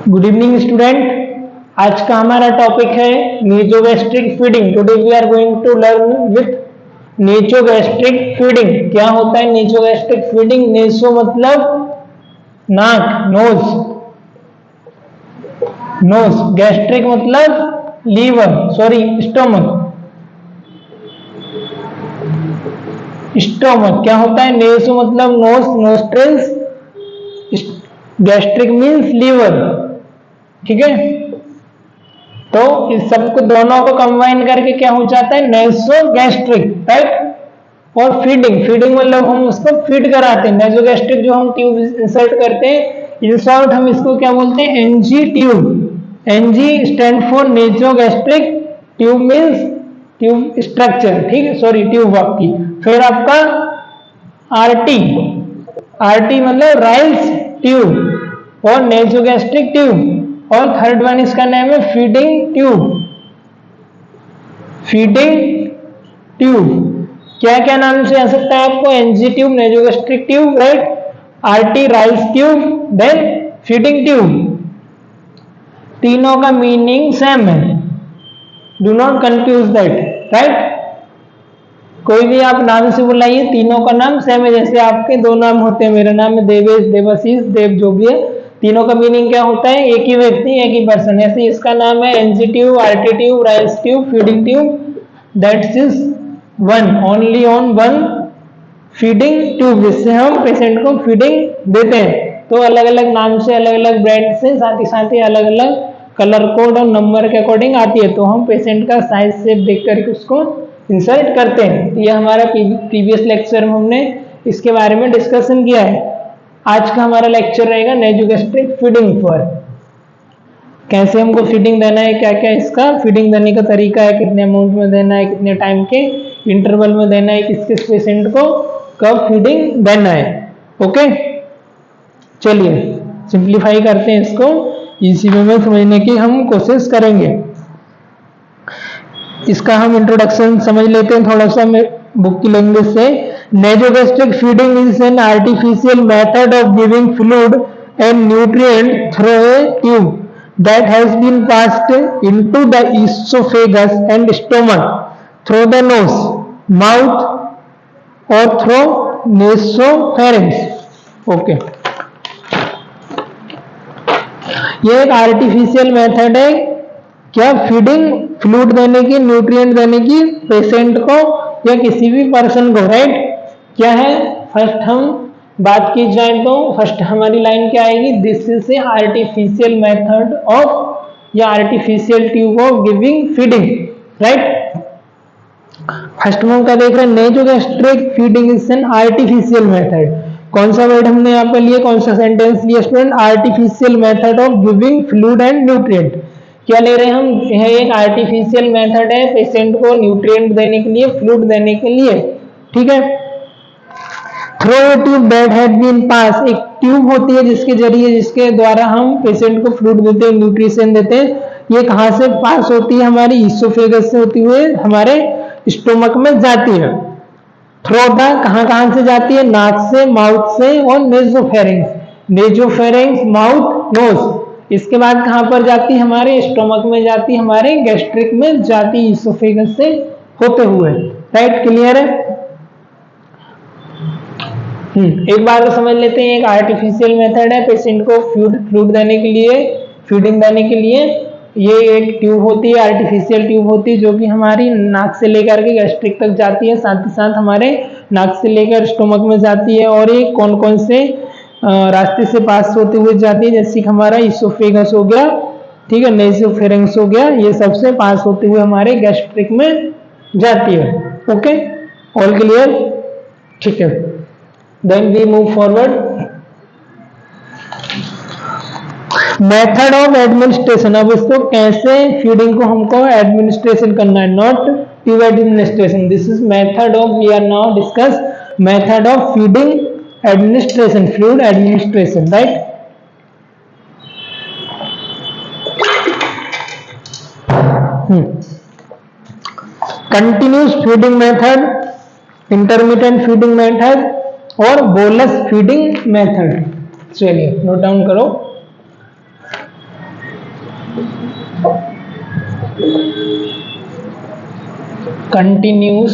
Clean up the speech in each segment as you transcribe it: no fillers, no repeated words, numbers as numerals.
Good evening student, आज का हमारा टॉपिक है nasogastric feeding. Today we are going to learn with nasogastric feeding. क्या होता है नेसोगैस्ट्रिक फीडिंग? नेसो मतलब नाक, नोज, नोज, गैस्ट्रिक मतलब लीवर, सॉरी स्टोमक, स्टोमक। क्या होता है? नेसो मतलब nose, nostrils, gastric means liver. ठीक है, तो इस सबको दोनों को कंबाइन करके क्या हो जाता है? नेसोगैस्ट्रिक, राइट। और फीडिंग, फीडिंग मतलब हम उसको फीड कराते हैं। नेसोगैस्ट्रिक जो हम ट्यूब इंसर्ट करते हैं, इन शॉर्ट हम इसको क्या बोलते हैं? NG tube. NG stand for nasogastric tube means tube structure, ठीक है, सॉरी ट्यूब आपकी। फिर आपका आरटी, आरटी मतलब राइल्स ट्यूब और नेसोगैस्ट्रिक ट्यूब। और थर्ड वन इसका नाम है फीडिंग ट्यूब। फीडिंग ट्यूब क्या क्या नाम से आ सकता है आपको? NG tube, nasogastric tube, right, RT Ryle's tube, then feeding tube. तीनों का मीनिंग सेम है, do not confuse that, right. कोई भी आप नाम से बुलाइए, तीनों का नाम सेम है। जैसे आपके दो नाम होते हैं, मेरा नाम है देवेश, देवाशीष, देव, जो भी है, तीनों का मीनिंग क्या होता है? एक ही व्यक्ति, एक ही पर्सन। ऐसे इसका नाम है NG tube, RT tube, Ryle's tube, feeding tube, that's is one, only on one feeding tube, जिससे हम पेशेंट को फीडिंग देते हैं। तो अलग अलग नाम से, अलग अलग ब्रांड से, साथ ही अलग अलग कलर कोड और नंबर के अकॉर्डिंग आती है। तो हम पेशेंट का साइज शेप देख करके उसको इंसर्ट करते हैं। तो यह हमारा प्रीवियस लेक्चर में हमने इसके बारे में डिस्कशन किया है। आज का हमारा लेक्चर रहेगा नेसोगैस्ट्रिक फीडिंग पर। कैसे हमको फीडिंग देना है, क्या क्या इसका फीडिंग देने का तरीका है, कितने अमाउंट में देना है, कितने टाइम के इंटरवल में देना है, किस किस पेशेंट को कब फीडिंग देना है। ओके, चलिए सिंप्लीफाई करते हैं इसको, इसी में समझने की हम कोशिश करेंगे। इसका हम इंट्रोडक्शन समझ लेते हैं थोड़ा सा बुक की लैंग्वेज से। Nasogastric feeding is an artificial method of giving fluid and nutrient through a tube that has been passed into the esophagus and stomach through the nose, mouth or through nasopharynx. Okay. ये एक artificial method है क्या? Feeding, fluid देने की, nutrient देने की patient को या किसी भी पर्सन को, राइट। क्या है? फर्स्ट हम बात की जाए तो फर्स्ट हमारी लाइन क्या आएगी? This is a artificial method of या artificial tube of giving feeding, right. First में हम क्या देख रहे हैं? Nasogastric feeding is an artificial method. कौन सा वर्ड हमने यहाँ पे लिया, कौन सा सेंटेंस लिया student? Artificial method of giving fluid and nutrient. क्या ले रहे हैं हम? यह एक आर्टिफिशियल मेथड है पेशेंट को न्यूट्रिएंट देने के लिए, फ्लूइड देने के लिए, ठीक है। Through a tube that had been pass, एक ट्यूब होती है जिसके जरिए, जिसके द्वारा हम पेशेंट को फ्लूइड देते हैं, न्यूट्रिशन देते हैं। ये कहाँ से पास होती है? हमारी ईसोफेगस से होती हुई हमारे स्टोमक में जाती है। थ्रू द, कहाँ से जाती है? नाक से, माउथ से और नेसोफेरिंक्स, नेसोफेरिंक्स, माउथ, नोज। इसके बाद कहाँ पर जाती है? हमारे स्टोमक में जाती है, हमारे गैस्ट्रिक में जाती है, ईसोफेगस से होते हुए, राइट। क्लियर है? एक बार तो समझ लेते हैं, एक आर्टिफिशियल मेथड है पेशेंट को फ्लूइड देने के लिए, फीडिंग देने के लिए। ये एक ट्यूब होती है, आर्टिफिशियल ट्यूब होती है, जो कि हमारी नाक से लेकर के गैस्ट्रिक तक जाती है, साथ ही साथ हमारे नाक से लेकर स्टोमक में जाती है। और ये कौन कौन से रास्ते से पास होते हुए जाती है? जैसे कि हमारा ईसोफेगस हो गया, ठीक है, नेसोफेरिंक्स हो गया, ये सबसे पास होते हुए हमारे गैस्ट्रिक में जाती है। Okay, all clear? ठीक है, then we move forward. Method of administration, अब इसको कैसे फीडिंग को हमको एडमिनिस्ट्रेशन करना है, not tube administration. This is method of, we are now discuss method of feeding administration, fluid administration, right. Continuous feeding method, intermittent feeding method और bolus feeding method. चलिए note down करो। Continuous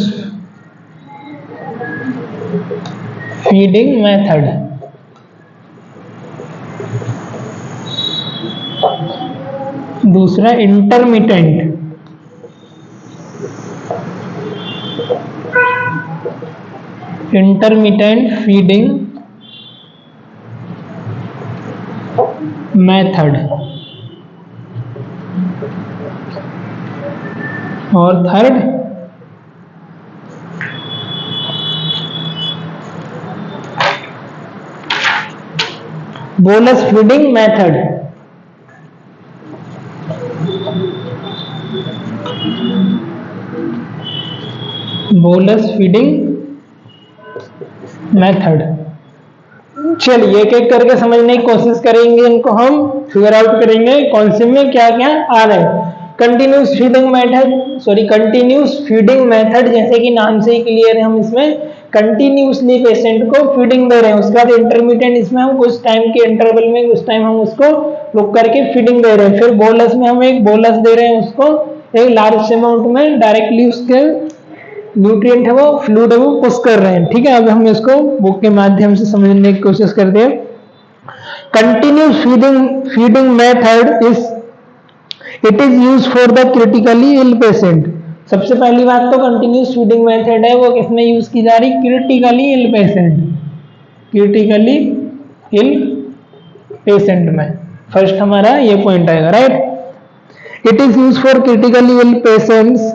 feeding method, दूसरा intermittent feeding method, और third bolus feeding method. Bolus feeding method. चलिए एक एक करके समझने की कोशिश करेंगे, इनको हम फिगर आउट करेंगे कौन से में क्या क्या आ रहा है। Continuous feeding method, continuous feeding method, जैसे कि नाम से ही क्लियर है, हम इसमें कंटिन्यूसली पेशेंट को फीडिंग दे रहे हैं। उसके बाद इंटरमीडिएट, इसमें हम कुछ टाइम के इंटरवल में कुछ टाइम हम उसको रुक करके फीडिंग दे रहे हैं। फिर बोलस में हम एक बोलस दे रहे हैं उसको एक लार्ज अमाउंट में, डायरेक्टली उसके न्यूट्रिएंट है वो फ्लूइड है वो पुश कर रहे हैं। ठीक है, अब हम इसको बुक के माध्यम से समझने की कोशिश करते हैं। Continuous feeding method it is use for the critically ill patient. सबसे पहली बात तो कंटिन्यूस फीडिंग मेथड है वो किसमें यूज की जा रही? Critically ill patient, critically ill patient में फर्स्ट हमारा ये पॉइंट आएगा, right. It is use for critically ill patients.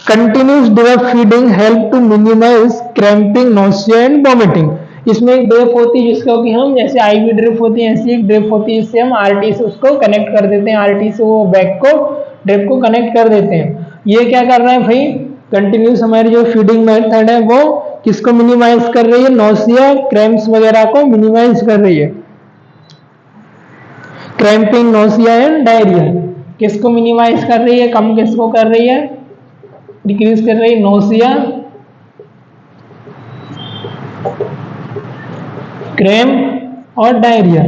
Continuous drip feeding help to minimize cramping, nausea and vomiting. इसमें एक ड्रिप होती है जिसको कि हम जैसे आईवी ड्रिप होती है ऐसी एक ड्रिप होती है, इससे हम आरटी से उसको कनेक्ट कर देते हैं, आरटी से वो बैग को ड्रिप को कनेक्ट कर देते हैं। ये क्या कर रहा है भाई? कंटिन्यूस हमारी जो फीडिंग मेथड है वो किसको मिनिमाइज कर रही है? नोसिया, क्रैम्प्स वगैरह को मिनिमाइज कर रही है। क्रैम्पिंग, नोसिया एंड डायरिया किसको मिनिमाइज कर रही है? कम किसको कर रही है? डिक्रीज कर रही है नोसिया, क्रैम्प और डायरिया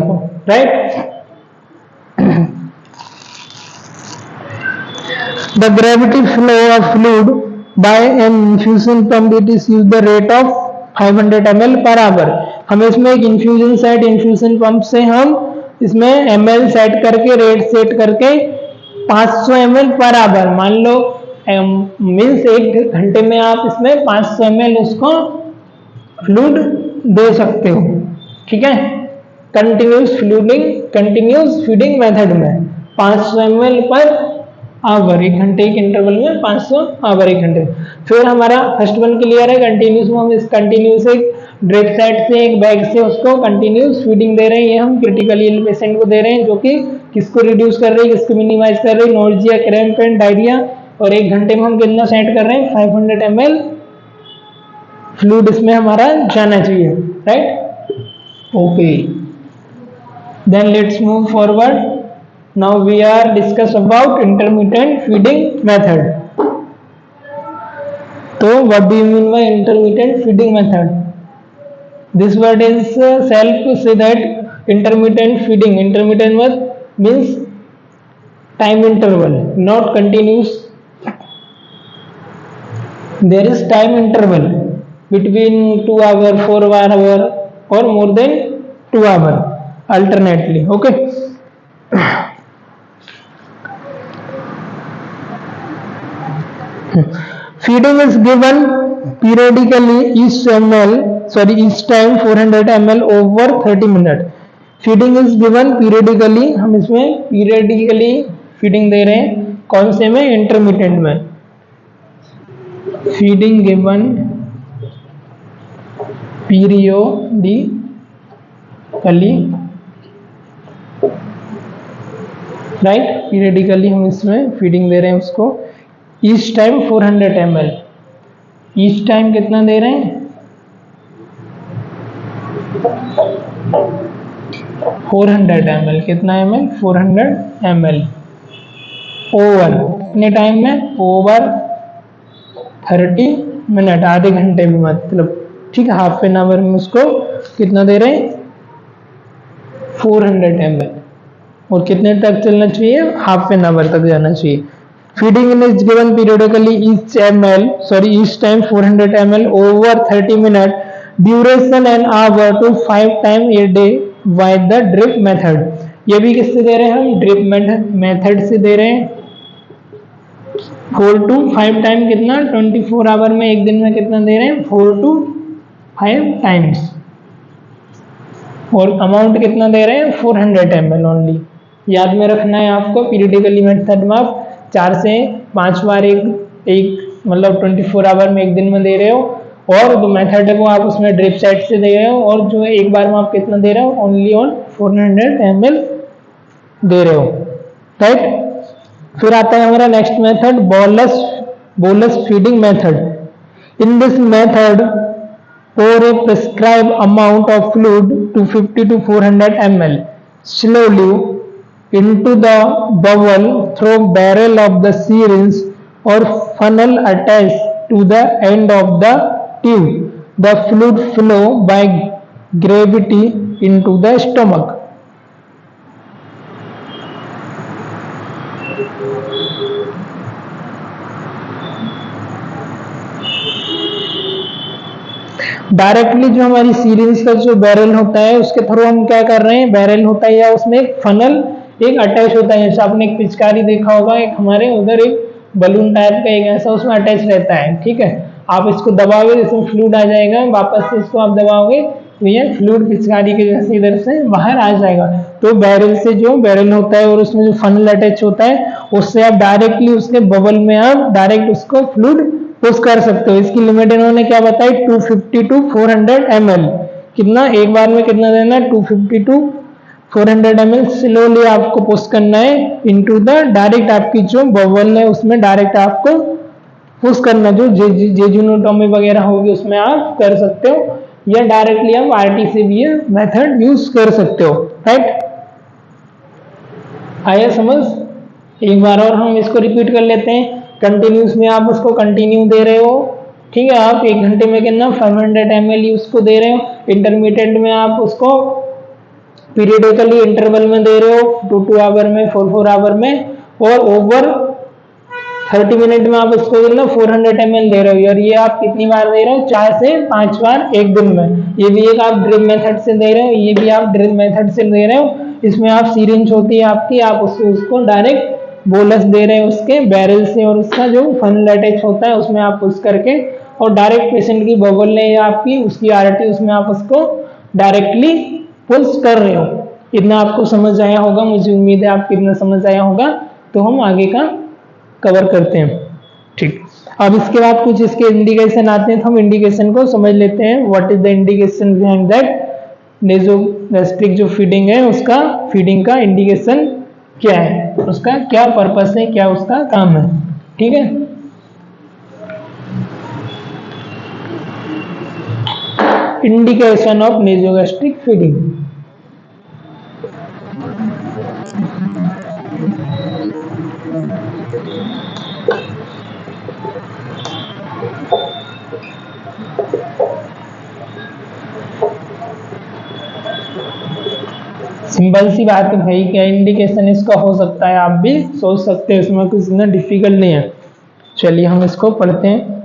को, right. The gravity flow of fluid by an infusion pump, it is used the rate of 500 ml per hour। हम इसमें एक इन्फ्यूजन पंप से हम इसमें ml सेट करके, रेट सेट करके 500 ml पर आवर, मान लो मीन्स एक घंटे में आप इसमें 500 ml उसको फ्लूइड दे सकते हो। ठीक है, कंटिन्यूस फीडिंग मेथड में 500 ml पर आवर, एक घंटे के इंटरवल में 500 आवर एक घंटे। फिर हमारा फर्स्ट वन क्लियर है। कंटिन्यूस में हम इस कंटिन्यूस एक ड्रिप सेट से एक बैग से उसको कंटिन्यूस फीडिंग दे रहे हैं। ये हम क्रिटिकली इल पेशेंट को दे रहे हैं जो कि किसको रिड्यूस कर रही है, किसको मिनिमाइज कर रही है? Nausea, cramp and diarrhoea. और एक घंटे में हम कितना सेट कर रहे हैं? 500 ml फ्लूइड इसमें हमारा जाना चाहिए, right. Okay, then let's move forward. Now we are discuss about intermittent feeding method. So what do you mean by intermittent feeding method? This word is self say that intermittent feeding. Intermittent means time interval, not continuous. There is time interval between 2 hour, 4 hour or more than 2 hour alternately. Okay. Feeding is given periodically each time 400 ml over 30 minutes. Feeding is given periodically, हम इसमें periodically feeding दे रहे हैं। कौन से में? Intermittent में। Feeding given periodically, right. periodically हम इसमें फीडिंग दे रहे हैं उसको। Each time 400 ml, each time कितना दे रहे हैं? 400 ml। कितना ml? 400 ml ओवर कितने टाइम में? ओवर 30 मिनट, आधे घंटे में, मतलब ठीक है, हाफ एन आवर में उसको कितना दे रहे हैं 400 ml, और कितने तक चलना चाहिए, हाफ एन आवर तक जाना चाहिए। Feeding in is given periodically each time 400 ml over 30 minute, duration an hour to 5 time a day by the drip method. ये भी किससे दे रहे हैं हम, ड्रिप मेथड से दे रहे हैं। 4 to 5 टाइम कितना, 24 आवर में, एक दिन में कितना दे रहे हैं 4 to 5 टाइम्स, और अमाउंट कितना दे रहे हैं 400 ml ओनली। याद में रखना है आपको, पीरियडिकली मेथड में आप 4 से 5 बार एक मतलब 24 आवर में एक दिन में दे रहे हो, और जो मेथड है वो आप उसमें ड्रिप सेट से दे रहे हो, और जो एक बार में आप कितना दे रहे हो, ओनली ऑन 400 ml दे रहे हो, राइट। फिर आता है हमारा next method, bolus feeding method. In this method pour a prescribed amount of fluid to 50 to 400 ml slowly into the bowel through barrel of the syringe or funnel attached to the end of the tube. The fluid flow by gravity into the stomach. Directly जो हमारी series का जो barrel होता है उसके through हम क्या कर रहे हैं, बैरल होता है या उसमें एक फनल एक अटैच होता है, जैसे आपने एक पिचकारी देखा होगा, एक हमारे उधर एक बलून टाइप का एक ऐसा उसमें अटैच रहता है, ठीक है। आप इसको दबाओगे इसमें फ्लूइड आ जाएगा, वापस से इसको आप दबाओगे तो ये फ्लूइड पिचकारी के जैसे इधर से बाहर आ जाएगा। तो बैरल से जो बैरल होता है और उसमें जो फनल अटैच होता है उससे आप डायरेक्टली उसके बबल में आप डायरेक्ट उसको फ्लूइड पुश कर सकते हो। इसकी लिमिट इन्होंने क्या बताई, 250 टू 400 ml। कितना एक बार में कितना देना है, 250 टू 400 ml स्लोली आपको पुश करना है इनटू द डायरेक्ट आपकी जो बबल है उसमें डायरेक्ट आपको पुश करना, जो जेजुनोटोमी वगैरह होगी उसमें आप कर सकते हो, या डायरेक्टली आप आरटी से भी ये मेथड यूज कर सकते हो, राइट। आया समझ। एक बार और हम इसको रिपीट कर लेते हैं। कंटिन्यूस में आप उसको कंटिन्यू दे रहे हो, ठीक है, आप 1 घंटे में कितना 500 ml उसको दे रहे हो। इंटरमीडिएट में आप उसको पीरियडिकली इंटरवल में दे रहे हो, 2 आवर में, 4 आवर में, और ओवर 30 मिनट में आप उसको कितना 400 ml दे रहे हो, और ये आप कितनी बार दे रहे हो, 4 से 5 बार एक दिन में। ये भी एक आप ड्रिप मेथड से दे रहे हो, ये भी आप ड्रिप मेथड से दे रहे हो। इसमें आप सीरिंज होती है आपकी, आप उसको डायरेक्ट बोलस दे रहे हैं उसके बैरल से, और उसका जो फनल अटैच होता है उसमें आप पुश करके, और डायरेक्ट पेशेंट की बबल है या आपकी उसकी आरटी, उसमें आप उसको डायरेक्टली पुश कर रहे हो। इतना आपको समझ आया होगा, मुझे उम्मीद है आपको इतना समझ आया होगा। तो हम आगे का कवर करते हैं, ठीक। अब इसके बाद कुछ इसके इंडिकेशन आते हैं, तो हम इंडिकेशन को समझ लेते हैं। What is the indication behind that, nasogastric जो फीडिंग है उसका फीडिंग का इंडिकेशन क्या है, उसका क्या पर्पस है, क्या उसका काम है, ठीक है। Indication of nasogastric feeding. Simple सी बात है भाई, क्या इंडिकेशन इसका हो सकता है, आप भी सोच सकते हैं, इसमें कुछ इतना डिफिकल्ट नहीं है। चलिए हम इसको पढ़ते हैं।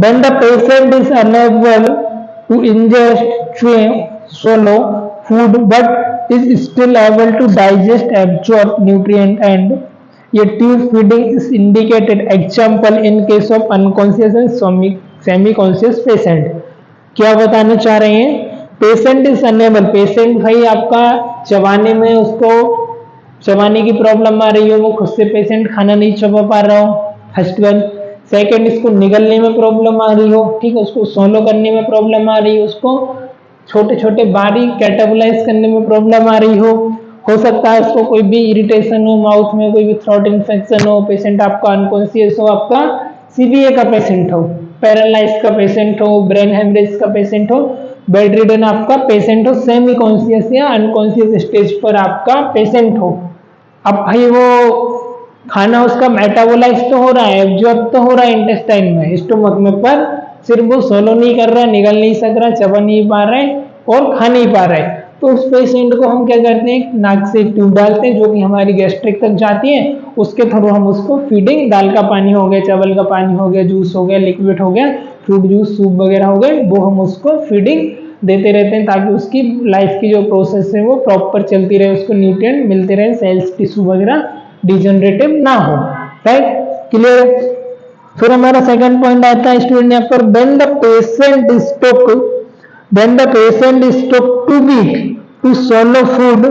When the patient is unable to ingest, chew, swallow food but is still able to digest, absorb nutrient and a tube feeding is indicated. Example in case of unconscious and semi-conscious patient। क्या बताना चाह रहे हैं, patient is enable, patient भाई आपका चबाने में उसको चबाने की प्रॉब्लम आ रही हो, वो खुद से पेशेंट खाना नहीं चबा पा रहा हो, फर्स्ट वन। सेकंड, इसको निगलने में प्रॉब्लम आ रही हो, ठीक है, उसको सोलो करने में प्रॉब्लम आ रही हो, उसको छोटे छोटे बारीक कैटाबोलाइज करने में प्रॉब्लम आ रही हो सकता है उसको कोई भी इरिटेशन हो, माउथ में कोई भी थ्रोट इन्फेक्शन हो, पेशेंट आपका अनकॉन्शियस हो, आपका सीबीए का पेशेंट हो, पैरालाइज का पेशेंट हो, ब्रेन हेमरेज का पेशेंट हो, बेड रिडन आपका पेशेंट हो, सेमी कॉन्शियस या अनकॉन्शियस स्टेज पर आपका पेशेंट हो। अब भाई वो खाना उसका मेटाबोलाइज तो हो रहा है, एब्जॉर्ब तो हो रहा है इंटेस्टाइन में, स्टोमक में, पर सिर्फ वो सोलो नहीं कर रहा, निगल नहीं सक रहा, चबा नहीं पा रहा है और खा नहीं पा रहा है, तो उस पेशेंट को हम क्या करते हैं, नाक से ट्यूब डालते हैं जो कि हमारी गैस्ट्रिक तक जाती है, उसके थ्रू हम उसको फीडिंग, दाल का पानी हो गया, चावल का पानी हो गया, जूस हो गया, लिक्विड हो गया, फ्रूट जूस, सूप वगैरह हो गए, वो हम उसको फीडिंग देते रहते हैं ताकि उसकी लाइफ की जो प्रोसेस है वो प्रॉपर चलती रहे, उसको न्यूट्रिएंट मिलते रहे, सेल्स टिश्यू वगैरह डिजनरेटिव ना हो। Right, clear. फिर हमारा सेकंड पॉइंट आता है स्टूडेंट यहाँ पर, when the patient is took when the patient is took too weak to swallow food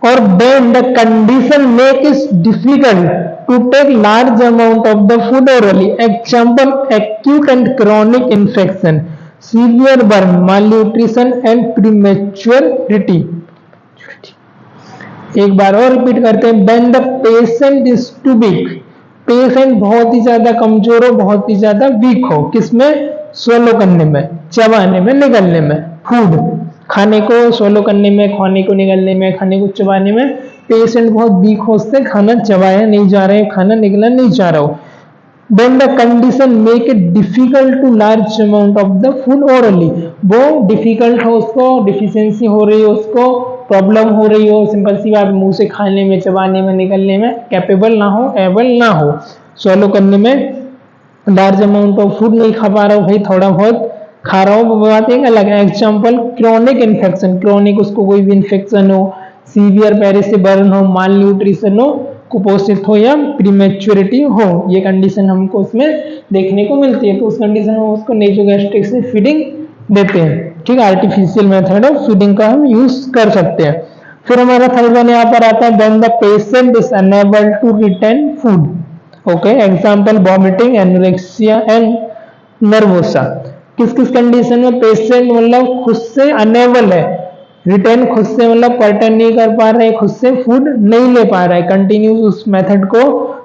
or when the condition makes it difficult to take large amount of the food orally, example acute and chronic infection, severe burn, malnutrition and prematurity। एक बार और repeat करते हैं, when the patient is too weak, patient बहुत ही ज्यादा कमजोर हो, बहुत ही ज्यादा वीक हो, किसमें, swallow करने में, चबाने में, निगलने में, फूड खाने को swallow करने में, खाने को निगलने में, खाने को चबाने में पेशेंट बहुत वीक हो, उससे खाना चबाया नहीं जा रहा है, खाना निगला नहीं जा रहा हो, then the condition make it difficult to large amount of the food orally, वो डिफिकल्ट हो, उसको डिफिशियंसी हो रही हो, उसको प्रॉब्लम हो रही हो, सिंपल सी बात, मुंह से खाने में, चबाने में, निकलने में कैपेबल ना हो, एबल ना हो, swallow करने में लार्ज अमाउंट ऑफ फूड नहीं खा पा रहा हो, भाई थोड़ा बहुत खा रहा हो, वो बात एक अलग है। एग्जाम्पल क्रोनिक इन्फेक्शन, क्रोनिक उसको कोई भी इन्फेक्शन हो, सीवियर पेरिस बर्न हो, माल न्यूट्रिशन हो, कुपोषित हो या प्रीमेच्योरिटी हो, ये कंडीशन हमको उसमें देखने को मिलती है, तो उस कंडीशन में उसको नेसोगैस्ट्रिक से फीडिंग देते हैं। ठीक है, आर्टिफिशियल मेथड ऑफ फीडिंग का हम यूज कर सकते हैं। फिर हमारा थर्ड वन यहाँ पर आता है, when the patient is unable to retain food. Okay, example vomiting, anorexia and nervosa. किस किस कंडीशन में पेशेंट मतलब खुद से अनेबल है, रिटेन खुद से मतलब पर्टन नहीं कर पा रहा है, खुद से फूड नहीं ले पा रहा है, कंटिन्यूस उस मेथड को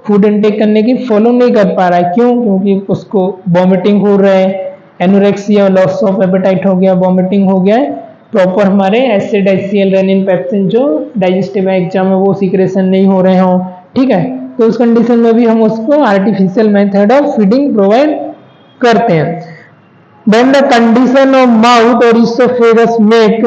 फूड इनटेक करने की फॉलो नहीं कर पा रहा है, क्यों, क्योंकि उसको वॉमिटिंग हो रहा है, एनोरेक्सिया, लॉस ऑफ एपेटाइट हो गया, वॉमिटिंग हो गया है, प्रॉपर हमारे एसिड, HCl, रेनिन, पेप्सिन जो डाइजेस्टिव एग्जाम में वो सीक्रेशन नहीं हो रहे हो। ठीक है, तो उस कंडीशन में भी हम उसको artificial method of feeding provide करते हैं। When the condition of mouth or esophagus make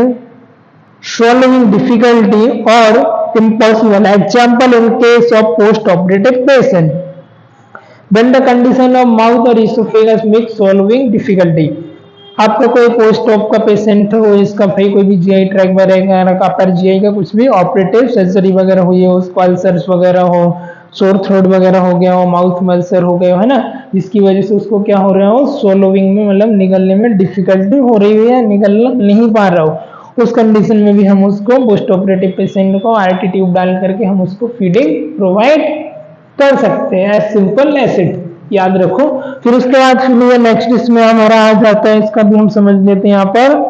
swallowing difficulty or impossible, example in case of post-operative patient, when the condition of mouth or esophagus make swallowing difficulty, आपका कोई post op का patient हो, इसका भाई कोई भी GI track वगैरह का, अपर GI का कुछ भी ऑपरेटिव सर्जरी वगैरह हुई हो, उसको अल्सर्स वगैरह हो, सोर थ्रोट वगैरह हो गया हो, माउथ में अल्सर हो गया हो, है ना, जिसकी वजह से उसको क्या हो रहा हो, swallowing में मतलब निगलने में डिफिकल्टी हो रही है या निगलना नहीं पा रहा हो, उस कंडीशन में भी हम उसको पोस्ट ऑपरेटिव पेशेंट को RT ट्यूब डाल करके हम उसको फीडिंग प्रोवाइड कर सकते हैं, एज सिंपल एज इट, याद रखो। फिर उसके बाद फिर नेक्स्ट इसमें हमारा आ जाता है, इसका भी हम समझ लेते हैं यहाँ पर,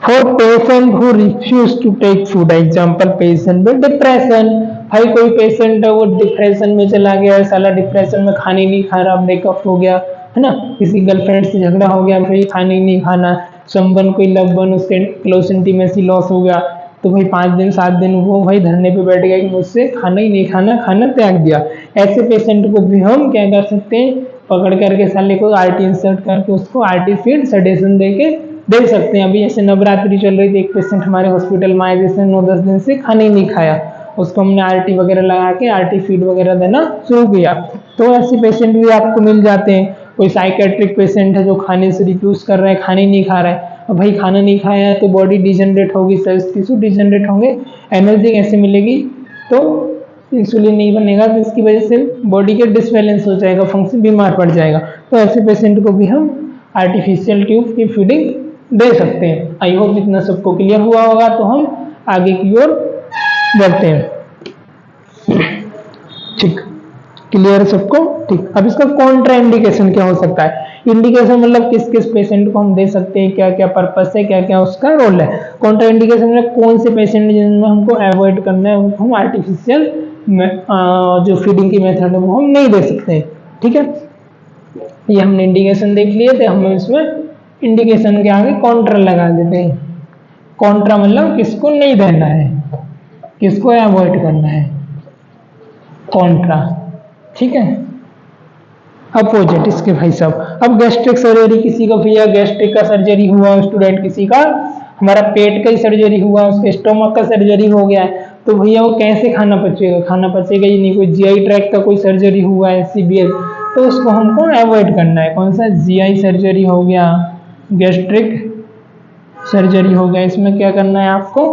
for patient who refuse to take food, example patient with depression. भाई कोई पेशेंट है वो डिप्रेशन में चला गया है, साला डिप्रेशन में खाने नहीं खा रहा, ब्रेकअप हो गया है ना, किसी गर्लफ्रेंड से झगड़ा हो गया, भाई खाने नहीं खाना, समवन कोई लव वन उसके क्लोज इंटीमेसी लॉस हो गया, तो भाई 5 दिन 7 दिन वो भाई धरने पे बैठ गया कि मुझसे खाना ही नहीं खाना, खाना त्याग दिया। ऐसे पेशेंट को भी हम क्या कर सकते हैं, पकड़ करके साले को RT इंसर्ट करके उसको RT फीड सडेशन देके दे सकते हैं। अभी ऐसे नवरात्रि चल रही थी, एक पेशेंट हमारे हॉस्पिटल में आए जैसे 9-10 दिन से खाना ही नहीं खाया, उसको हमने RT वगैरह लगा के RT फीड वगैरह देना शुरू किया। तो ऐसे पेशेंट भी आपको मिल जाते हैं। कोई साइकेट्रिक पेशेंट है जो खाने से रिफ्यूज कर रहा है, खाने नहीं खा रहा है, अब भाई खाना नहीं खाया है तो बॉडी डिजनरेट होगी, सेल्स टिश्यू डिजनरेट होंगे, एनर्जी कैसे मिलेगी, तो इंसुलिन नहीं बनेगा, तो इसकी वजह से बॉडी के डिसबैलेंस हो जाएगा, फंक्शन बीमार पड़ जाएगा। तो ऐसे पेशेंट को भी हम आर्टिफिशियल ट्यूब की फीडिंग दे सकते हैं। आई होप इतना सबको क्लियर हुआ होगा, तो हम आगे की ओर बढ़ते हैं। ठीक, क्लियर है सबको? ठीक, अब इसका कॉन्ट्रा इंडिकेशन क्या हो सकता है? इंडिकेशन मतलब किस किस पेशेंट को हम दे सकते हैं, क्या क्या पर्पस है, क्या क्या उसका रोल है। कॉन्ट्रा इंडिकेशन में कौन से पेशेंट जिनमें हमको अवॉइड करना है, उनको हम आर्टिफिशियल जो फीडिंग की मेथड है वो हम नहीं दे सकते हैं। ठीक है, ये हमने इंडिकेशन देख लिए थे, हम इसमें इंडिकेशन के आगे कॉन्ट्रा लगा देते हैं। कॉन्ट्रा मतलब किसको नहीं देना है, किसको अवॉइड करना है, कॉन्ट्रा। ठीक है, अपोजिट इसके भाई साहब। अब गैस्ट्रिक सर्जरी किसी का भैया गैस्ट्रिक का सर्जरी हुआ स्टूडेंट, किसी का हमारा पेट का ही सर्जरी हुआ, उसके स्टोमक का सर्जरी हो गया है, तो भैया वो कैसे खाना पचेगा, खाना पचेगा ही नहीं। कोई जीआई ट्रैक का कोई सर्जरी हुआ है सीबीएस, तो उसको हमको अवॉइड करना है। कौन सा, जीआई सर्जरी हो गया, गैस्ट्रिक सर्जरी हो गया, इसमें क्या करना है आपको,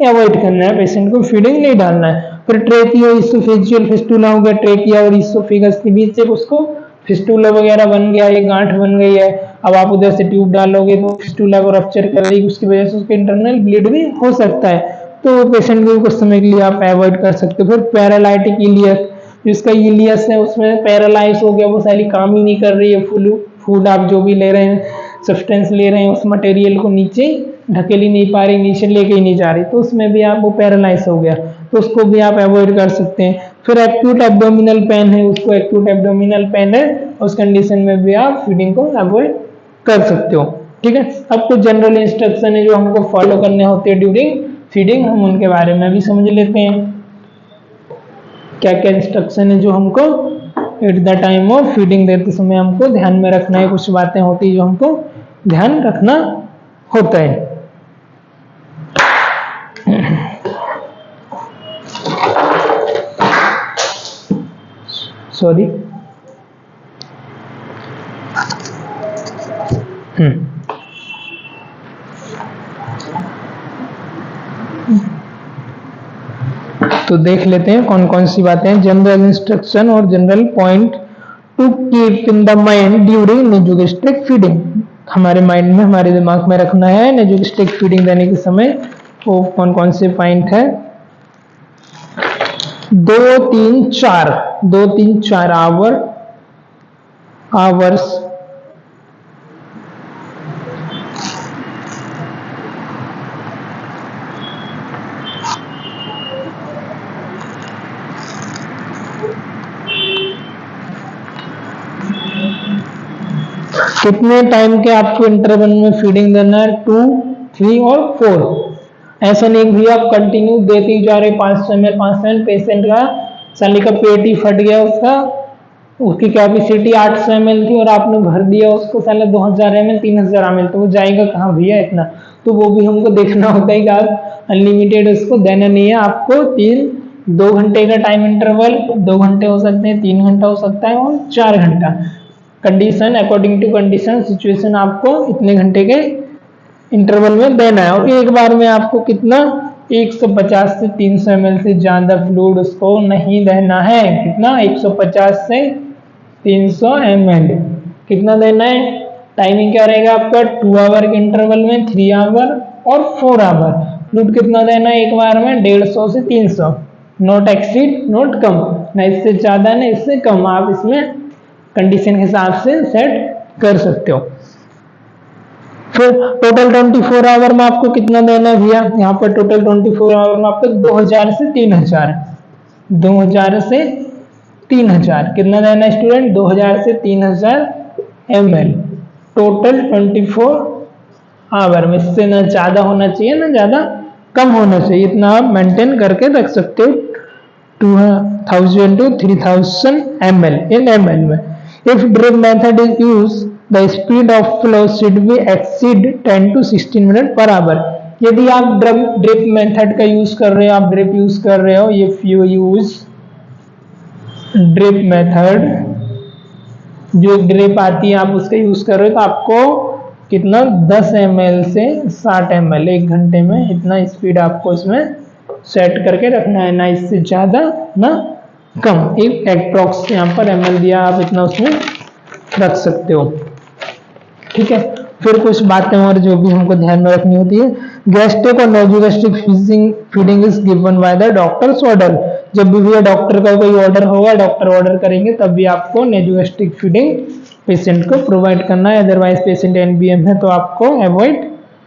अवॉइड करना है, पेशेंट को फीडिंग नहीं डालना है। फिर ट्रेकियो इसोफेजियल फिस्टुला हो गया, ट्रेकिया और इसोफेगस के बीच से उसको फिस्टुला वगैरह बन गया, ये गांठ बन गई है, अब आप उधर से ट्यूब डालोगे तो फिस्टुला को रप्चर करेगी, उसकी वजह से उसके इंटरनल ब्लीड भी हो सकता है, तो पेशेंट को कुछ समय के लिए आप अवॉइड कर सकते हो। फिर पैरालाइटिक इलियस, जिसका इलियस है उसमें पैरालाइज हो गया, वो साली काम ही नहीं कर रही है, फूड आप जो भी ले रहे हैं, सब्सटेंस ले रहे हैं, उस मटेरियल को नीचे ढकेल ही नहीं पा रही, नीचे लेके ही नहीं जा रही, तो उसमें भी आप वो पैरालाइज हो गया, तो उसको भी आप अवॉइड कर सकते हैं। फिर एक्यूट एब्डोमिनल पेन है, उसको एक्यूट एब्डोमिनल पेन है, उस कंडीशन में भी आप फीडिंग को अवॉइड कर सकते हो। ठीक है, अब कुछ जनरल इंस्ट्रक्शन है जो हमको फॉलो करने होते हैं ड्यूरिंग फीडिंग, हम उनके बारे में भी समझ लेते हैं। क्या क्या इंस्ट्रक्शन है जो हमको at the time of feeding देते समय हमको ध्यान में रखना है, कुछ बातें होती है जो हमको ध्यान रखना होता है। सॉरी, तो देख लेते हैं कौन कौन सी बातें हैं। जनरल इंस्ट्रक्शन और general point to keep in the mind during nasogastric feeding, हमारे माइंड में, हमारे दिमाग में रखना है नेजुगेस्ट्रिक फीडिंग देने के समय। वो कौन कौन से पॉइंट है, 2, 3, 4 आवर्स कितने टाइम के आपको इंटरवल में फीडिंग देना है, 2, 3 और 4। ऐसा नहीं भैया आप कंटिन्यू देते ही जा रहे 500 ml, पेशेंट का साली का पेट ही फट गया, उसकी कैपेसिटी 800 ml थी और आपने भर दिया उसको साले 2000 ml 3000 ml, तो वो जाएगा कहाँ भैया इतना, तो वो भी हमको देखना होता है कि आप अनलिमिटेड उसको देना नहीं है, आपको 2 घंटे का टाइम इंटरवल, 2 घंटे हो सकते हैं, 3 घंटा हो सकता है और 4 घंटा, condition according to condition situation आपको इतने घंटे के इंटरवल में देना है। और एक बार में आपको कितना, 150 से 300 ml से ज्यादा फ्लूइड उसको नहीं देना है। कितना, 150 से 300 ml कितना देना है। टाइमिंग क्या रहेगा आपका, 2 आवर के इंटरवल में, 3 आवर और 4 आवर। फ्लूइड कितना देना है एक बार में, 150 से 300, नॉट एक्सीड नॉट कम, ना इससे ज्यादा ना इससे कम, आप इसमें कंडीशन के हिसाब से सेट कर सकते हो। फिर टोटल 24 आवर में आपको कितना देना है भैया, यहाँ पर टोटल 24 आवर में आपको 2000 से 3000, 2000 से 3000 कितना देना है स्टूडेंट, 2000 से 3000 ml टोटल 24 आवर में। इससे ना ज्यादा होना चाहिए ना ज्यादा कम होना चाहिए, इतना आप मेंटेन करके रख सकते हो 2000 to 3000 ml in ml में। If drip method is used, the speed of flow should be exceed 10 to 16 minutes per hour। यदि आप ड्रिप मेथड का यूज कर रहे हो, आप ड्रिप यूज कर रहे हो, if you use drip method, जो ड्रिप आती है आप उसका यूज कर रहे हो, तो आपको कितना 10 ml से 60 ml 1 घंटे में, इतना स्पीड आपको इसमें सेट करके रखना है, ना इससे ज्यादा ना कम। एक एप्रोक्स यहाँ पर ml दिया, आप इतना उसमें रख सकते हो। ठीक है, फिर कुछ बातें और जो भी हमको ध्यान में रखनी होती है। गैस्ट्रिक और nasogastric feeding is given by the doctor's order. जब भी डॉक्टर का कोई ऑर्डर होगा, डॉक्टर ऑर्डर करेंगे, तब भी आपको नेजुगेस्ट्रिक फीडिंग पेशेंट को प्रोवाइड करना है, अदरवाइज पेशेंट एनबीएम है तो आपको अवॉइड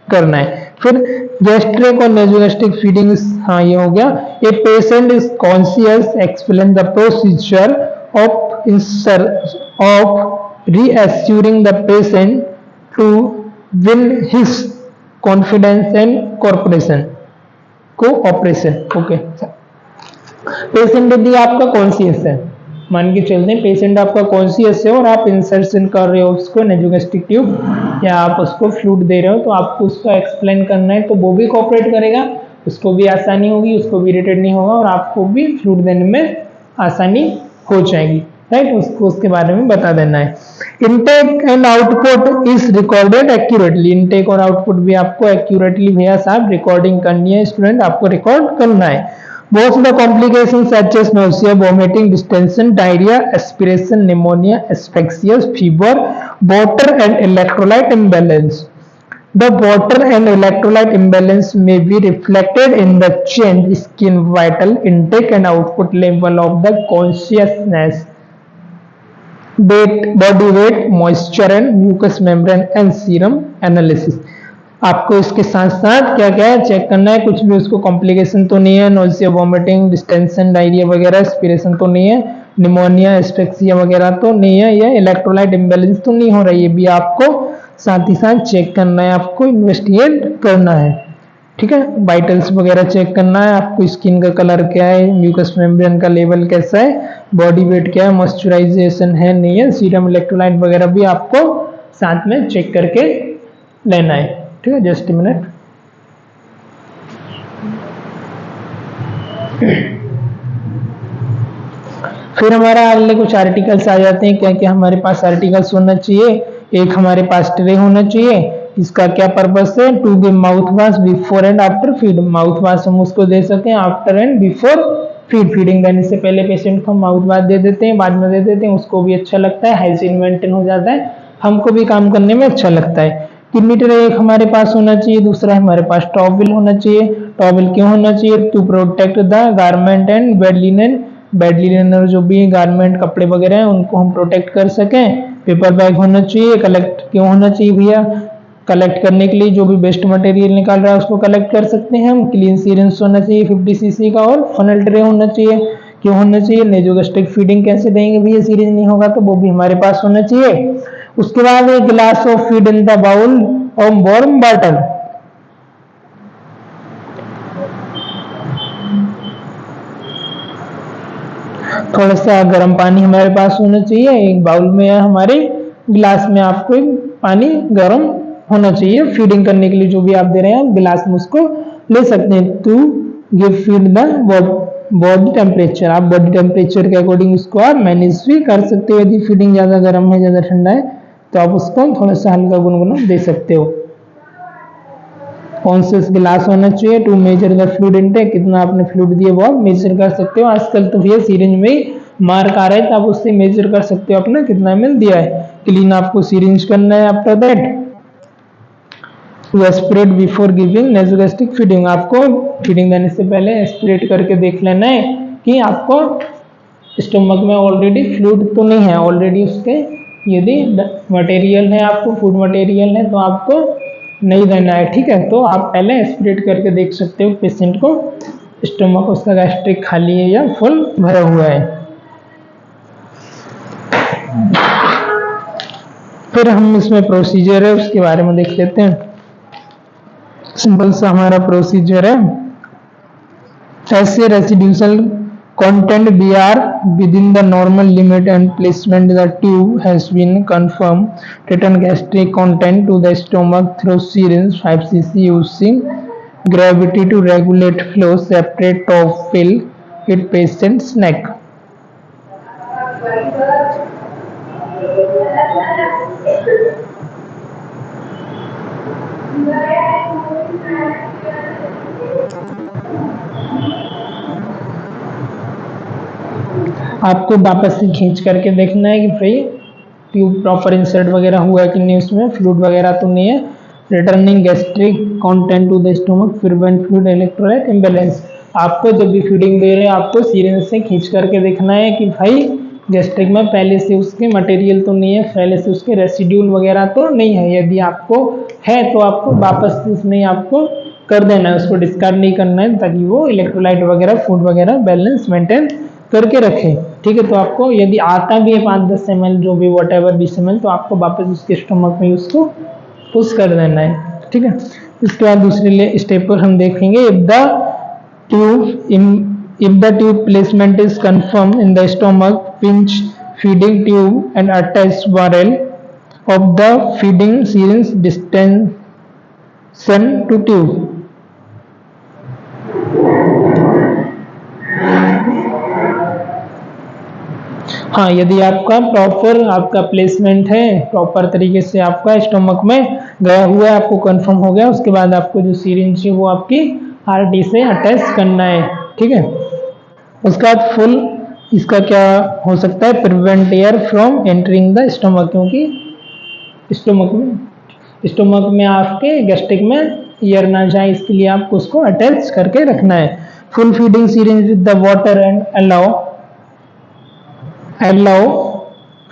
करना है। फिर गैस्ट्रिक और नेजुगेस्ट्रिक फीडिंग, हाँ ये हो गया। A patient is conscious explain the procedure of reassuring the patient to win his confidence and cooperation। Okay, patient यदि आपका कॉन्शियस है, मान के चलते हैं पेशेंट आपका कॉन्शियस है और आप इंसर्शन कर रहे हो उसको नेजोगैस्ट्रिक ट्यूब या आप उसको फ्लूइड दे रहे हो, तो आपको उसको एक्सप्लेन करना है, तो वो भी कोऑपरेट करेगा, उसको भी आसानी होगी, उसको भी इरिटेट नहीं होगा और आपको भी फ्लूइड देने में आसानी हो जाएगी, राइट। उसको उसके बारे में बता देना है। Intake and output is recorded accurately, intake और आउटपुट भी आपको एक्यूरेटली भैया साहब रिकॉर्डिंग करनी है, स्टूडेंट आपको रिकॉर्ड करना है। Most of the complications such as nausea, vomiting, distension, diarrhea, aspiration, pneumonia, asphyxia, fever, water and electrolyte imbalance. The water and electrolyte imbalance may be reflected in the change skin vital intake and output level of the consciousness, body weight, moisture and mucous membrane and serum analysis. आपको इसके साथ साथ क्या क्या है check करना है, कुछ भी उसको कॉम्प्लिकेशन तो नहीं है, नोजिया, वॉमिटिंग, डिस्टेंशन, डायरिया वगैरह, एस्पिरेशन तो नहीं है, निमोनिया, एस्फेक्सिया वगैरह तो नहीं है, या इलेक्ट्रोलाइट इम्बैलेंस तो नहीं हो रही है, भी आपको साथ ही साथ चेक करना है, आपको इन्वेस्टिगेट करना है, ठीक है। वाइटल्स वगैरह चेक करना है आपको, स्किन का कलर क्या है, म्यूकस मेम्ब्रेन का लेवल कैसा है, बॉडी वेट क्या है, मॉइस्चराइजेशन है नहीं है, सीरम इलेक्ट्रोलाइट वगैरह भी आपको साथ में चेक करके लेना है, ठीक है। Just a minute. फिर हमारा अगले कुछ आर्टिकल्स आ जाते हैं, क्या क्या हमारे पास आर्टिकल्स होना चाहिए। एक हमारे पास ट्रे होना चाहिए, इसका क्या पर्पस है, to give mouth wash before and after feed. Mouth wash हम उसको दे सकते हैं after and before feed, feeding देने से पहले पेशेंट को माउथ वॉश दे देते हैं, बाद में दे देते हैं, उसको भी अच्छा लगता है, हाइजीन मेंटेन हो जाता है, हमको भी काम करने में अच्छा लगता है। किडनी ट्रे एक हमारे पास होना चाहिए, दूसरा हमारे पास टॉवल होना चाहिए। टॉवल क्यों होना चाहिए, to protect the garment and bed linen, bed linen जो भी गारमेंट कपड़े वगैरह हैं उनको हम प्रोटेक्ट कर सकें। पेपर बैग होना चाहिए। कलेक्ट क्यों होना चाहिए भैया, कलेक्ट करने के लिए जो भी बेस्ट मटेरियल निकाल रहा है उसको कलेक्ट कर सकते हैं हम। क्लीन सीरेंज होना चाहिए 50 सीसी का, और फनल ट्रे होना चाहिए। क्यों होना चाहिए, नेजोगैस्ट्रिक फीडिंग कैसे देंगे भैया, सीरेंज नहीं होगा तो वो भी हमारे पास होना चाहिए। उसके बाद एक glass of feed in the bowl और वार्म वाटर, थोड़ा सा गर्म पानी हमारे पास होना चाहिए। एक बाउल में या हमारे गिलास में आपको पानी गर्म होना चाहिए, फीडिंग करने के लिए जो भी आप दे रहे हैं गिलास में उसको ले सकते हैं। To give feed the body temperature, आप बॉडी टेम्परेचर के अकॉर्डिंग उसको आप मैनेज भी कर सकते हो। यदि फीडिंग ज़्यादा गर्म है ज़्यादा ठंडा है तो आप उसको थोड़ा सा हल्का गुनगुना दे सकते हो। कॉन्शियस गिलास होना चाहिए। To measure the fluid intake, कितना आपने फ्लूइड दिया वो आप मेजर कर सकते हो। आजकल तो भैया सीरिंज में ही मार्क आ रहा है तो आप उससे मेजर कर सकते हो अपना कितना एमएल दिया है। क्लीन आपको सीरिंज करना है। After that to aspirate before giving nasogastric feeding, आपको फीडिंग देने से पहले एस्पिरेट करके देख लेना है कि आपको स्टमक में ऑलरेडी फ्लूइड तो नहीं है, ऑलरेडी उसके यदि मटेरियल है, आपको फूड मटेरियल है तो आपको नहीं देना है, ठीक है। तो आप पहले एस्पिरेट करके देख सकते हो पेशेंट को स्टमक उसका गैस्ट्रिक खाली है या फुल भरा हुआ है। फिर हम इसमें प्रोसीजर है उसके बारे में देख लेते हैं। सिंपल सा हमारा प्रोसीजर है, ऐसे रेसिड्यूशल content BR within the normal limit and placement the tube has been confirmed. Return gastric content to the stomach through syringe 5 cc using gravity to regulate flow. Separate top fill with patient's neck. आपको वापस से खींच करके देखना है कि भाई tube proper insert वगैरह हुआ है कि नहीं, उसमें फ्लूइड वगैरह तो नहीं है। Returning gastric content to the stomach, prevent fluid electrolyte imbalance. आपको जब भी फीडिंग दे रहे हैं आपको सीरिंज से खींच करके देखना है कि भाई गैस्ट्रिक में पहले से उसके मटेरियल तो नहीं है, पहले से उसके रेसिड्यूल वगैरह तो नहीं है। यदि आपको है तो आपको वापस उसमें आपको कर देना है, उसको डिस्कार्ड नहीं करना है ताकि वो इलेक्ट्रोलाइट वगैरह फूड वगैरह बैलेंस मेंटेन करके रखें, ठीक है। तो आपको यदि आता भी है 5-10 ml जो भी वट एवर 20 ml तो आपको वापस उसके स्टमक में उसको पुश कर देना है, ठीक है। इसके बाद दूसरे स्टेप पर हम देखेंगे if the tube If the tube placement is confirmed in the stomach, pinch feeding tube and attach barrel of the feeding syringe distance to tube. हाँ, यदि आपका प्रॉपर आपका प्लेसमेंट है, प्रॉपर तरीके से आपका स्टोमक में गया हुआ है, आपको कंफर्म हो गया, उसके बाद आपको जो सिरिंज है वो आपकी आरटी से अटैच करना है। ठीक है, उसका बाद फुल इसका क्या हो सकता है, prevent air from entering the stomach, क्योंकि स्टोमक में आपके गैस्ट्रिक में एयर ना जाए, इसके लिए आपको उसको अटैच करके रखना है। Full feeding syringe with the water and allow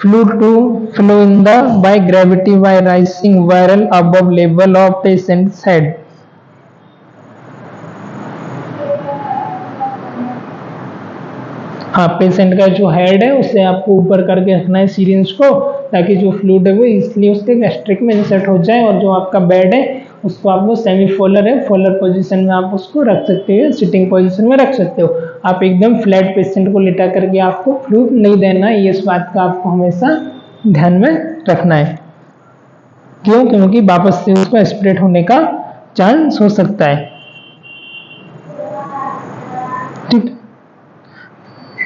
fluid to flow in the by gravity by rising viral above level of patient's head. हाँ, पेशेंट का जो हेड है उसे आपको ऊपर करके रखना है सिरिंज को, ताकि जो फ्लूइड है वो इसलिए उसके गैस्ट्रिक में इंसर्ट हो जाए, और जो आपका बेड है उसको आप वो सेमी फोलर है, फोलर पोजीशन में आप उसको रख सकते हो, सिटिंग पोजीशन में रख सकते हो। आप एकदम फ्लैट पेशेंट को लिटा करके आपको फ्लूइड नहीं देना है, ये इस बात का आपको हमेशा ध्यान में रखना है। क्यों? क्योंकि वापस से उसको स्प्रेड होने का चांस हो सकता है। ठीक,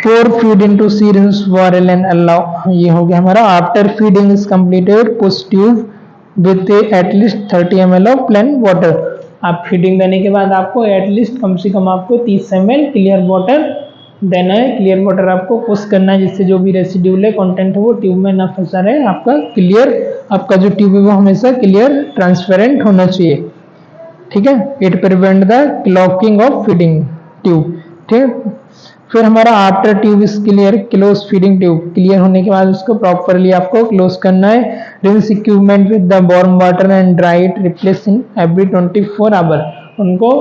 pour feed into syringe vial and allow, ये हो गया हमारा। After feeding is completed push tube with at least 30 ml of plain water. आप फीडिंग देने के बाद आपको एटलीस्ट कम से कम आपको 30 ml क्लियर वाटर देना है। क्लियर वाटर आपको पुश करना है, जिससे जो भी रेसिड्यूल है कंटेंट है वो ट्यूब में ना फंसा रहे, आपका क्लियर, आपका जो ट्यूब है वो हमेशा क्लियर ट्रांसपेरेंट होना चाहिए। ठीक है, it prevent the clogging of feeding tube. ठीक है, फिर हमारा after tube is clear, close feeding tube clear होने के बाद उसको प्रॉपरली आपको क्लोज करना है। Rinse equipment with the warm water and dry it, replace in every 24 hour. उनको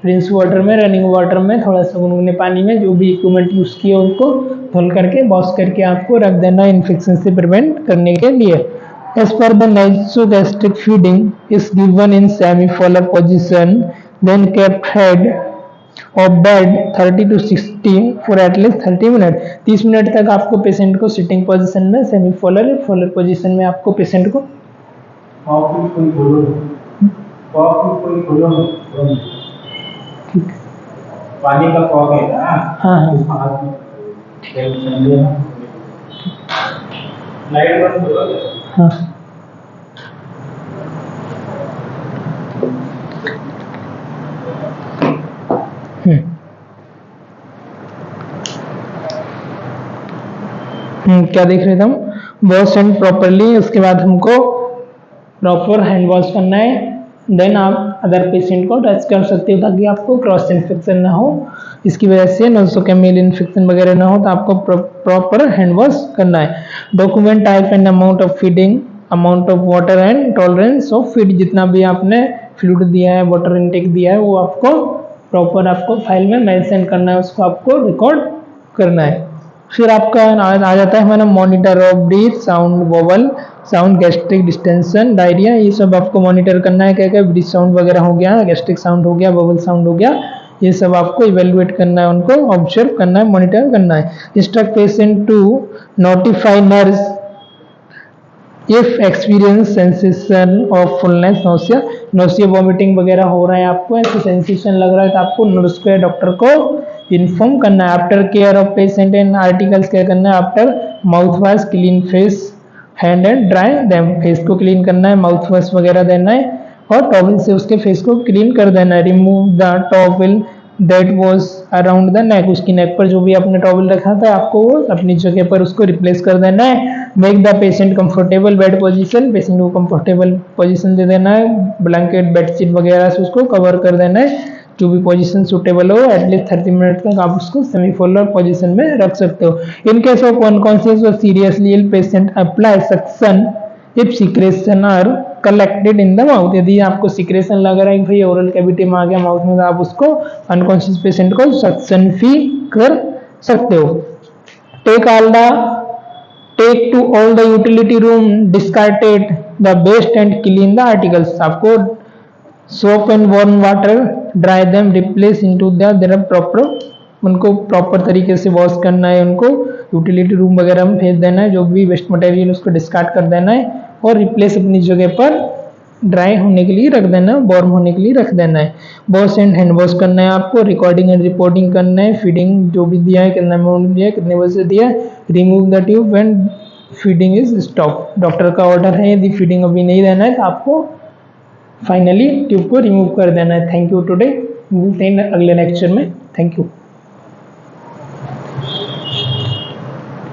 रिंस वाटर में, रनिंग वाटर में, थोड़ा सा गुनगुने पानी में जो भी इक्विपमेंट यूज किए उनको धुल करके वॉश करके आपको रख देना, इन्फेक्शन से प्रिवेंट करने के लिए। As per the nasogastric feeding is given in semi-polar position, then kept head of bed 30 to 60 for at least 30 minute. 30 minute तक आपको पेशेंट को सिटिंग पोजीशन में, सेमी पोलर या पोलर पोजीशन में आपको पेशेंट को पानी का कॉक है ना। हाँ लाइट बंद करो। हाँ, क्या देख रहे थे हम, वॉश हैंड प्रॉपरली। उसके बाद हमको प्रॉपर हैंड वॉश करना है, देन आप अदर पेशेंट को टच कर सकते हो ताकि आपको क्रॉस इन्फेक्शन ना हो, इसकी वजह से नोसोकेमियल इन्फेक्शन वगैरह ना हो, तो आपको प्रॉपर हैंड वॉश करना है। Document type and amount of feeding, amount of water and tolerance of feed, जितना भी आपने फ्लूइड दिया है, वाटर इनटेक दिया है, वो आपको प्रॉपर आपको फाइल में मेंशन करना है, उसको आपको रिकॉर्ड करना है। फिर आपका आ जाता है हमारा monitor of breath, sound, vowel sound, gastric distension, diarrhoea, ये सब आपको मॉनिटर करना है। क्या क्या ब्रीथ साउंड वगैरह हो गया, गैस्ट्रिक साउंड हो गया, वोवल साउंड हो गया, ये सब आपको इवेलुएट करना है, उनको ऑब्जर्व करना है, मॉनिटर करना है। Instruct patient to notify nurse if experience sensation of fullness, nausea, nausea vomiting वगैरह हो रहा है, आपको ऐसे सेंसेशन लग रहा है, तो आपको नर्स को या डॉक्टर को इन्फॉर्म करना है। After care of patient and articles क्या करना है, after mouth wash clean face hand and dry them, face को क्लीन करना है, माउथ वॉश वगैरह देना है, और टॉवल से उसके फेस को क्लीन कर देना है। Remove the towel that was around the neck, उसकी नेक पर जो भी आपने टॉवल रखा था आपको वो अपनी जगह पर उसको रिप्लेस कर देना है। Make the patient comfortable bed position, patient को कंफर्टेबल पोजीशन दे देना है, ब्लैंकेट बेडशीट वगैरह से उसको कवर कर देना है, जो भी पोजीशन सुटेबल हो। एटलीस्ट 30 मिनट तक आप उसको सेमी फोलर पोजीशन में रख सकते हो। इन केस ऑफ अनकॉन्शियस और seriously ill patient apply suction if secretion are collected in the mouth, यदि आपको सिक्रेशन लग रहा है कि भाई ओरल कैविटी में आ गया माउथ में, तो आप उसको अनकॉन्शियस पेशेंट को सक्शन भी कर सकते हो। Take to all the utility room, discarded the best and clean the articles, आपको soap and warm water, dry them, replace into their proper उनको प्रॉपर तरीके से वॉश करना है, उनको यूटिलिटी रूम वगैरह में भेज देना है, जो भी वेस्ट मटेरियल उसको डिस्कार्ड कर देना है और रिप्लेस अपनी जगह पर ड्राई होने के लिए रख देना है, वार्म होने के लिए रख देना है। वॉश एंड हैंड वॉश करना है आपको, रिकॉर्डिंग एंड रिपोर्टिंग करना है, फीडिंग जो भी दिया है, कितना अमाउंट दिया है, कितने बजे से दिया है, remove the tube when feeding is stop. Doctor का ऑर्डर है, यदि फीडिंग अभी नहीं देना है तो आपको फाइनली ट्यूब को रिमूव कर देना है। थैंक यू टुडे, मिलते हैं अगले लेक्चर में। Thank you.